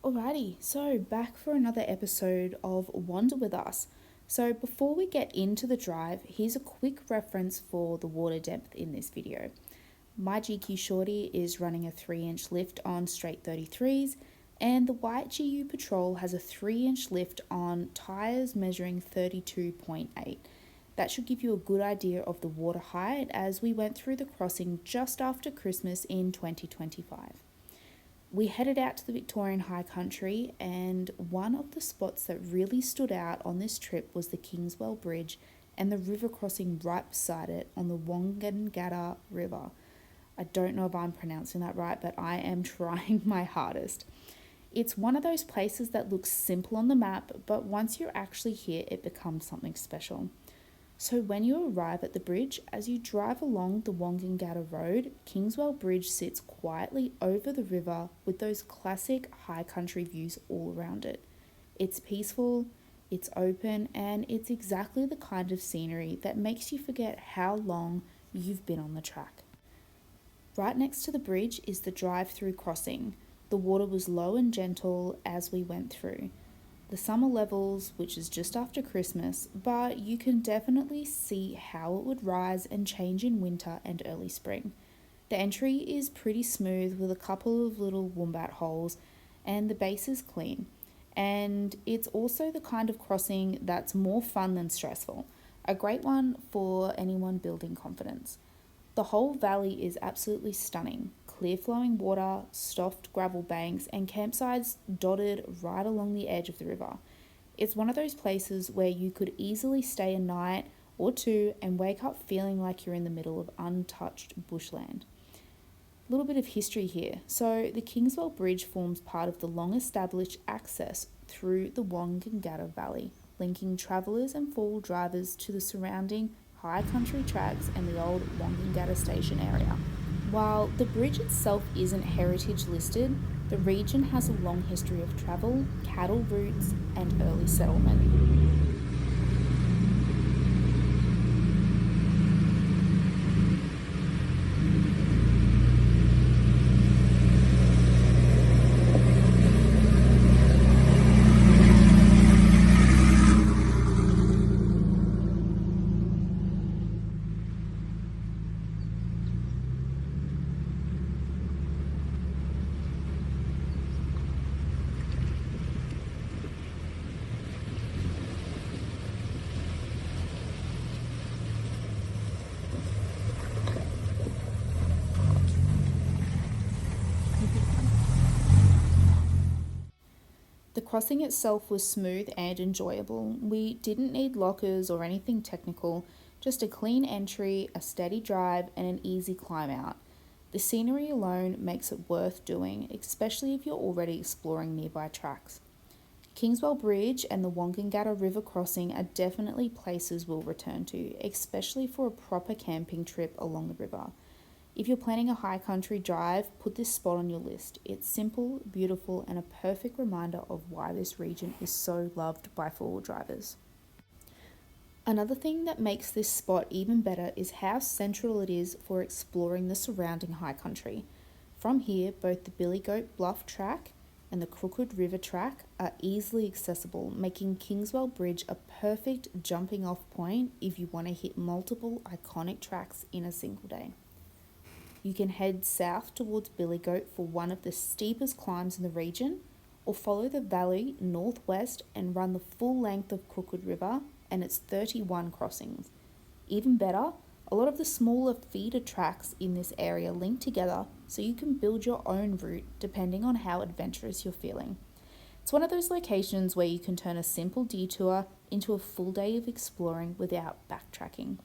Alrighty, so back for another episode of Wander With Us. So before we get into the drive, here's a quick reference for the water depth in this video. My GQ Shorty is running a 3-inch lift on straight 33s, and the white GU Patrol has a 3-inch lift on tyres measuring 32.8. That should give you a good idea of the water height as we went through the crossing just after Christmas in 2025. We headed out to the Victorian High Country, and one of the spots that really stood out on this trip was the Kingswell Bridge and the river crossing right beside it on the Wonnangatta River. I don't know if I'm pronouncing that right, but I am trying my hardest. It's one of those places that looks simple on the map, but once you're actually here, it becomes something special. So when you arrive at the bridge, as you drive along the Wonnangatta Road, Kingswell Bridge sits quietly over the river with those classic high country views all around it. It's peaceful, it's open, and it's exactly the kind of scenery that makes you forget how long you've been on the track. Right next to the bridge is the drive-through crossing. The water was low and gentle as we went through. The summer levels, which is just after Christmas, but you can definitely see how it would rise and change in winter and early spring. The entry is pretty smooth with a couple of little wombat holes, and the base is clean. And it's also the kind of crossing that's more fun than stressful. A great one for anyone building confidence. The whole valley is absolutely stunning. Clear flowing water, soft gravel banks, and campsites dotted right along the edge of the river. It's one of those places where you could easily stay a night or two and wake up feeling like you're in the middle of untouched bushland. A little bit of history here. So the Kingswell Bridge forms part of the long-established access through the Wonnangatta Valley, linking travellers and four-wheel drivers to the surrounding high country tracks and the old Wonnangatta station area. While the bridge itself isn't heritage listed, the region has a long history of travel, cattle routes, and early settlement. The crossing itself was smooth and enjoyable. We didn't need lockers or anything technical, just a clean entry, a steady drive, and an easy climb out. The scenery alone makes it worth doing, especially if you're already exploring nearby tracks. Kingswell Bridge and the Wonnangatta River crossing are definitely places we'll return to, especially for a proper camping trip along the river. If you're planning a high country drive, put this spot on your list. It's simple, beautiful, and a perfect reminder of why this region is so loved by four-wheel drivers. Another thing that makes this spot even better is how central it is for exploring the surrounding high country. From here, both the Billy Goat Bluff track and the Crooked River track are easily accessible, making Kingswell Bridge a perfect jumping off point if you want to hit multiple iconic tracks in a single day. You can head south towards Billy Goat for one of the steepest climbs in the region, or follow the valley northwest and run the full length of Crooked River and its 31 crossings. Even better, a lot of the smaller feeder tracks in this area link together so you can build your own route depending on how adventurous you're feeling. It's one of those locations where you can turn a simple detour into a full day of exploring without backtracking.